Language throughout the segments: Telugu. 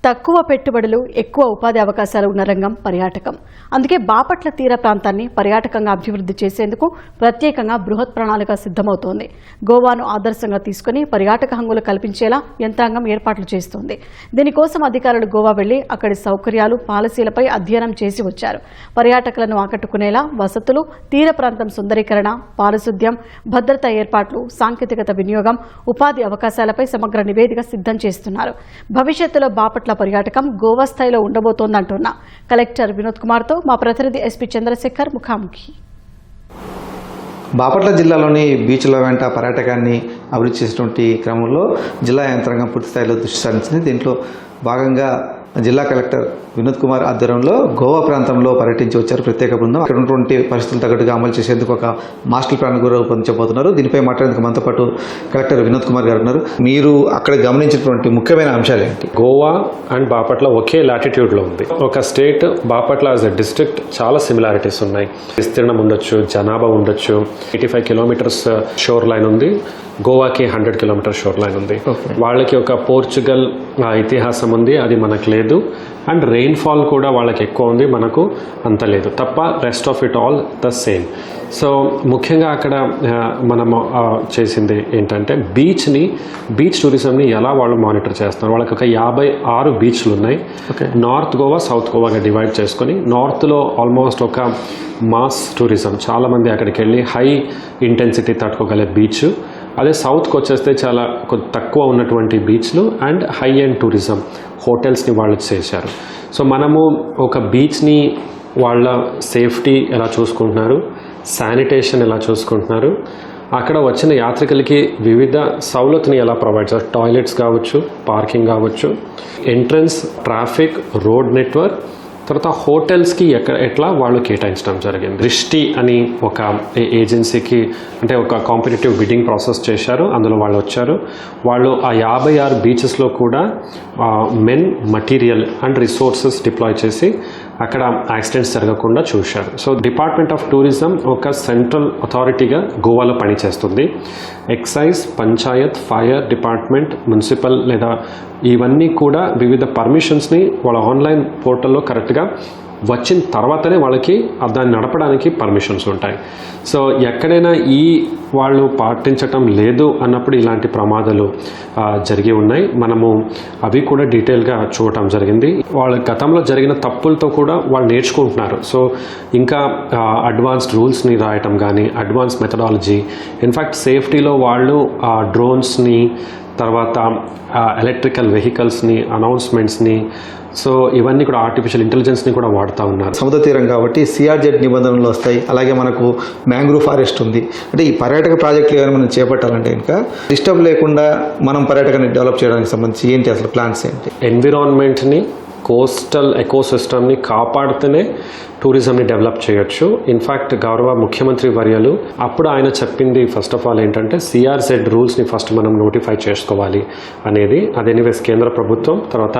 తక్కువ పెట్టుబడులు ఎక్కువ ఉపాధి అవకాశాలు ఉన్న రంగం పర్యాటకం. అందుకే బాపట్ల తీర ప్రాంతాన్ని పర్యాటకంగా అభివృద్ధి చేసేందుకు ప్రత్యేకంగా బృహత్ ప్రణాళిక సిద్ధమవుతోంది. గోవాను ఆదర్శంగా తీసుకుని పర్యాటక హంగులు కల్పించేలా యంత్రాంగం ఏర్పాట్లు చేస్తోంది. దీనికోసం అధికారులు గోవా వెళ్లి అక్కడి సౌకర్యాలు, పాలసీలపై అధ్యయనం చేసి వచ్చారు. పర్యాటకులను ఆకట్టుకునేలా వసతులు, తీర ప్రాంతం సుందరీకరణ, పారిశుద్ధ్యం, భద్రతా ఏర్పాట్లు, సాంకేతికత వినియోగం, ఉపాధి అవకాశాలపై సమగ్ర నివేదిక సిద్ధం చేస్తున్నారు. భవిష్యత్తులో బాపట్ల పర్యాటకం గోవా స్థాయిలో ఉండబోతోందంటున్న కలెక్టర్ వినోద్ కుమార్తో మా ప్రతినిధి ఎస్పీ చంద్రశేఖర్ ముఖాముఖి. బాపట్ల జిల్లాలోని బీచ్ల వెంట పర్యాటకాన్ని అభివృద్ధి చేసినటువంటి క్రమంలో జిల్లా యంత్రాంగం పూర్తి స్థాయిలో దృష్టి సారించింది. దీంట్లో భాగంగా జిల్లా కలెక్టర్ వినోద్ కుమార్ ఆధ్వర్యంలో గోవా ప్రాంతంలో పర్యటించి వచ్చారు ప్రత్యేక బృందం. అక్కడ ఉన్నటువంటి పరిస్థితులు తగ్గట్టుగా అమలు చేసేందుకు ఒక మాస్టర్ ప్లాన్ కూడా రూపొందించబోతున్నారు. దీనిపై మాట్లాడేందుకు మనతో పాటు కలెక్టర్ వినోద్ కుమార్ గారు ఉన్నారు. మీరు అక్కడ గమనించినటువంటి ముఖ్యమైన అంశాలు ఏంటి? గోవా అండ్ బాపట్ల ఒకే లాటిట్యూడ్లో ఉంది. ఒక state Bapatla as a district చాలా సిమిలారిటీస్ ఉన్నాయి. విస్తీర్ణం ఉండొచ్చు, జనాభా ఉండొచ్చు. 85 కిలోమీటర్స్ షోర్ లైన్ ఉంది. గోవాకి 100 కిలోమీటర్ షోర్ లైన్ ఉంది. వాళ్ళకి ఒక పోర్చుగల్ ఇతిహాసం ఉంది, అది మనకు లేదు. అండ్ రెయిన్ఫాల్ కూడా వాళ్ళకి ఎక్కువ ఉంది, మనకు అంత లేదు. తప్ప rest of it all the same. So ముఖ్యంగా అక్కడ మనము చేసింది ఏంటంటే బీచ్ టూరిజంని ఎలా వాళ్ళు మానిటర్ చేస్తున్నారు. వాళ్ళకి ఒక 56 బీచ్లు ఉన్నాయి. నార్త్ గోవా, సౌత్ గోవాగా డివైడ్ చేసుకొని, నార్త్లో ఆల్మోస్ట్ ఒక మాస్ టూరిజం, చాలామంది అక్కడికి వెళ్ళి హై ఇంటెన్సిటీ తట్టుకోగలే బీచ్. అదే సౌత్కి వచ్చేస్తే చాలా తక్కువ ఉన్నటువంటి బీచ్లు అండ్ హై ఎండ్ టూరిజం హోటల్స్ని వాళ్ళు చేశారు. సో మనము ఒక బీచ్ని వాళ్ళ సేఫ్టీ ఎలా చూసుకుంటున్నారు, శానిటేషన్ ఎలా చూసుకుంటున్నారు, అక్కడ వచ్చిన యాత్రికులకి వివిధ సౌలతుని ఎలా ప్రొవైడ్ చేస్తారు, టాయిలెట్స్ కావచ్చు, పార్కింగ్ కావచ్చు, ఎంట్రన్స్, ట్రాఫిక్, రోడ్ నెట్వర్క్, తర్వాత హోటల్స్కి ఎట్లా వాళ్ళు కేటాయించడం జరిగింది. దృష్టి అని ఒక ఏజెన్సీకి అంటే ఒక కాంపిటేటివ్ బిడ్డింగ్ ప్రాసెస్ చేశారు. అందులో వాళ్ళు వచ్చారు. వాళ్ళు ఆ 56 బీచెస్లో కూడా men, material and resources deploy చేసి అక్కడ యాక్సిడెంట్స్ జరగకుండా చూశారు. సో డిపార్ట్మెంట్ ఆఫ్ టూరిజం ఒక సెంట్రల్ అథారిటీగా గోవాలో పనిచేస్తుంది. Excise, panchayat, fire department, municipal లేదా ఇవన్నీ కూడా వివిధ పర్మిషన్స్ని వాళ్ళ ఆన్లైన్ పోర్టల్లో కరెక్ట్గా వచ్చిన తర్వాతనే వాళ్ళకి దాన్ని నడపడానికి పర్మిషన్స్ ఉంటాయి. సో ఎక్కడైనా వాళ్ళు పాటించటం లేదు అన్నప్పుడు ఇలాంటి ప్రమాదాలు జరిగి ఉన్నాయి. మనము అవి కూడా డీటెయిల్గా చూడటం జరిగింది. వాళ్ళ గతంలో జరిగిన తప్పులతో కూడా వాళ్ళు నేర్చుకుంటున్నారు. సో ఇంకా అడ్వాన్స్డ్ రూల్స్ని రాయటం కానీ, అడ్వాన్స్ మెథడాలజీ, ఇన్ఫ్యాక్ట్ సేఫ్టీలో వాళ్ళు డ్రోన్స్ని, తర్వాత ఎలక్ట్రికల్ వెహికల్స్ని, అనౌన్స్మెంట్స్ని, సో ఇవన్నీ కూడా ఆర్టిఫిషియల్ ఇంటెలిజెన్స్ని కూడా వాడుతూ ఉన్నారు. సముద్ర తీరం కాబట్టి సిఆర్జెడ్ నిబంధనలు వస్తాయి. అలాగే మనకు మ్యాంగ్రూవ్ ఫారెస్ట్ ఉంది. అంటే ఈ పర్యాటక ప్రాజెక్టులు ఏమైనా మనం చేపట్టాలంటే ఇంకా డిస్టర్బ్ లేకుండా మనం పర్యాటకాన్ని డెవలప్ చేయడానికి సంబంధించి ఏంటి అసలు ప్లాన్స్ ఏంటి? ఎన్విరాన్మెంట్ని, కోస్టల్ ఎకోసిస్టమ్ని కాపాడుతూనే టూరిజంని డెవలప్ చేయొచ్చు. ఇన్ఫ్యాక్ట్ గౌరవ ముఖ్యమంత్రి వర్యలు అప్పుడు ఆయన చెప్పింది ఫస్ట్ ఆఫ్ ఆల్ ఏంటంటే సిఆర్జెడ్ రూల్స్ని ఫస్ట్ మనం నోటిఫై చేసుకోవాలి అనేది. అది ఎనీవేస్ కేంద్ర ప్రభుత్వం తర్వాత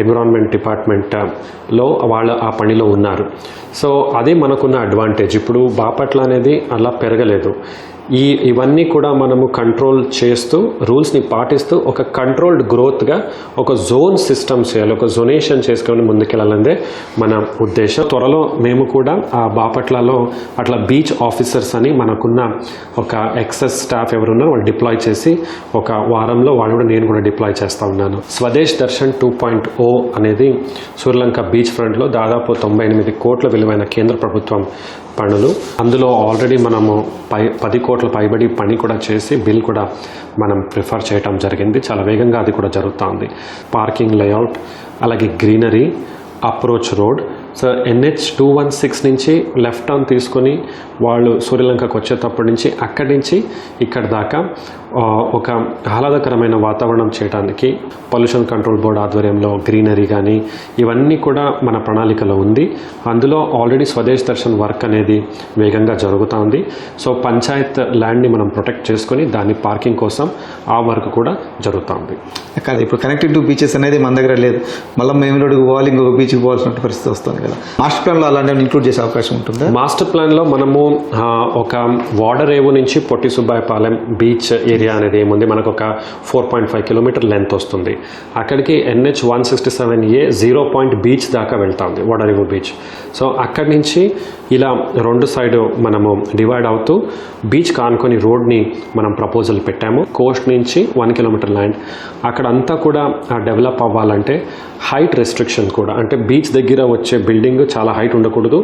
ఎన్విరాన్మెంట్ డిపార్ట్మెంట్లో వాళ్ళు ఆ పనిలో ఉన్నారు. సో అది మనకున్న అడ్వాంటేజ్. ఇప్పుడు బాపట్ల అనేది అలా పెరగలేదు. ఇవన్నీ కూడా మనము కంట్రోల్ చేస్తూ, రూల్స్ని పాటిస్తూ ఒక కంట్రోల్డ్ గ్రోత్గా ఒక జోన్ సిస్టమ్ చేయాలి, ఒక జోనేషన్ చేసుకొని ముందుకెళ్ళాలనే మన ఉద్దేశం. త్వరలో మేము కూడా ఆ బాపట్లలో అట్లా బీచ్ ఆఫీసర్స్ అని మనకున్న ఒక ఎక్సెస్ స్టాఫ్ ఎవరున్నారో వాళ్ళు డిప్లాయ్ చేసి ఒక వారంలో వాళ్ళు కూడా నేను కూడా డిప్లాయ్ చేస్తూ ఉన్నాను. స్వదేశ్ దర్శన్ 2.0 అనేది సూర్యలంక బీచ్ ఫ్రంట్లో దాదాపు 98 కోట్ల విలువైన కేంద్ర ప్రభుత్వం పనులు. అందులో ఆల్రెడీ మనము 10 కోట్ల పైబడి పని కూడా చేసి బిల్ కూడా మనం ప్రిఫర్ చేయటం జరిగింది. చాలా వేగంగా అది కూడా జరుగుతుంది. పార్కింగ్ లేఅవుట్, అలాగే greenery, approach road. So NH 216 నుంచి లెఫ్ట్ టర్న్ తీసుకొని వాళ్ళు సూర్యలంకకు వచ్చేటప్పటి నుంచి అక్కడి నుంచి ఇక్కడ దాకా ఒక ఆహ్లాదకరమైన వాతావరణం చేయడానికి పొల్యూషన్ కంట్రోల్ బోర్డు ఆధ్వర్యంలో గ్రీనరీ కానీ ఇవన్నీ కూడా మన ప్రణాళికలో ఉంది. అందులో ఆల్రెడీ స్వదేశ్ దర్శన్ వర్క్ అనేది వేగంగా జరుగుతుంది. సో పంచాయత్ ల్యాండ్ని మనం ప్రొటెక్ట్ చేసుకొని దాని పార్కింగ్ కోసం ఆ వర్క్ కూడా జరుగుతుంది. కాదు, ఇప్పుడు కనెక్టివ్ టు బీచెస్ అనేది మన దగ్గర లేదు. మళ్ళీ మేము రోడ్డుకు పోవాలి, ఇంకొక బీచ్కి పోవాల్సిన పరిస్థితి వస్తుంది. కదా. మాస్టర్ ప్లాన్లో అలాంటివి ఇంక్లూడ్ చేసే అవకాశం ఉంటుందా? మాస్టర్ ప్లాన్లో మనము ఒక వాడరేవు నుంచి పొట్టి సుబ్బాయపాలెం బీచ్ ఏరియా అనేది ఏముంది, మనకు ఒక 4.5 కిలోమీటర్ లెంత్ వస్తుంది. అక్కడికి NH 167A 0 పాయింట్ బీచ్ దాకా వెళ్తుంది, వాడరేవు బీచ్. సో అక్కడి నుంచి ఇలా రెండు సైడ్ మనము డివైడ్ అవుతూ బీచ్ కానుకొని రోడ్ని మనం ప్రపోజల్ పెట్టాము. కోస్ట్ నుంచి 1 కిలోమీటర్ ల్యాండ్ అక్కడంతా కూడా డెవలప్ అవ్వాలంటే హైట్ రెస్ట్రిక్షన్ కూడా, అంటే బీచ్ దగ్గర వచ్చే బిల్డింగ్ చాలా హైట్ ఉండకూడదు,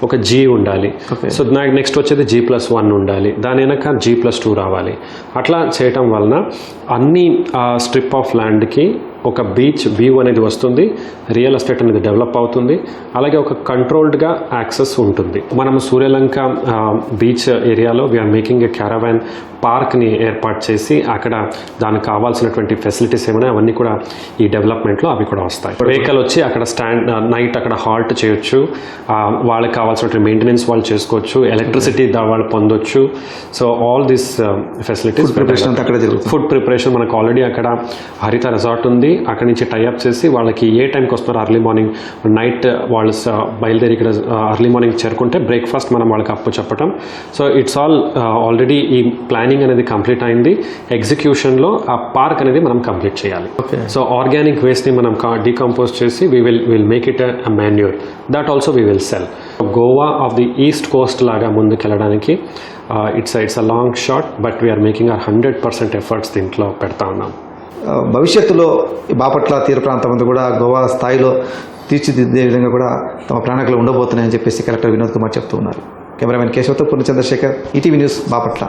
ఒక G ఉండాలి. సో నెక్స్ట్ వచ్చేది G+1 ఉండాలి, దాని వెనక G+2 రావాలి. అట్లా చేయటం వలన అన్ని స్ట్రిప్ ఆఫ్ ల్యాండ్కి ఒక బీచ్ వ్యూ అనేది వస్తుంది, రియల్ ఎస్టేట్ అనేది డెవలప్ అవుతుంది, అలాగే ఒక కంట్రోల్డ్గా యాక్సెస్ ఉంటుంది. మనం సూర్యలంక బీచ్ ఏరియాలో వీఆర్ మేకింగ్ ఏ క్యారవాన్ పార్క్ని ఏర్పాటు చేసి అక్కడ దానికి కావాల్సినటువంటి ఫెసిలిటీస్ ఏమైనా అవన్నీ కూడా ఈ డెవలప్మెంట్లో అవి కూడా వస్తాయి. వెహికల్ వచ్చి అక్కడ స్టాండ్ నైట్ అక్కడ హాల్ట్ చేయొచ్చు, వాళ్ళకి కావాల్సినటువంటి మెయింటెనెన్స్ వాళ్ళు చేసుకోవచ్చు, ఎలక్ట్రిసిటీ వాళ్ళు పొందొచ్చు. So all this facilities. Food preparation మనకు ఆల్రెడీ అక్కడ హరిత రిసార్ట్ ఉంది, అక్కడి నుంచి టైఅప్ చేసి వాళ్ళకి ఏ టైంకి వస్తున్నారు, అర్లీ మార్నింగ్ నైట్ వాళ్ళు బయలుదేరి ఇక్కడ అర్లీ మార్నింగ్ చేరుకుంటే బ్రేక్ఫాస్ట్ మనం వాళ్ళకి అప్పు చెప్పటం. సో ఇట్స్ ఆల్ ఆల్రెడీ ఈ ప్లానింగ్ అనేది కంప్లీట్ అయింది. ఎగ్జిక్యూషన్లో ఆ పార్క్ అనేది మనం కంప్లీట్ చేయాలి. సో ఆర్గానిక్ వేస్ట్ని మనం డీకంపోజ్ చేసి will make it a manure, that also we will sell. Goa of the east coast లాగా ముందుకెళ్ళడానికి it's a long shot, but we're making our 100% efforts దీంట్లో పెడతా ఉన్నాం. భవిష్యత్తులో బాపట్ల తీర ప్రాంతం అంతా కూడా గోవా స్థాయిలో తీర్చిదిద్దే విధంగా కూడా తమ ప్రణాళికలు ఉండబోతున్నాయని చెప్పేసి కలెక్టర్ వినోద్ కుమార్ చెప్తూ ఉన్నారు. కెమెరామెన్ కేశవతో పూర్ణ చంద్రశేఖర్, ఈటీవీ న్యూస్, బాపట్ల.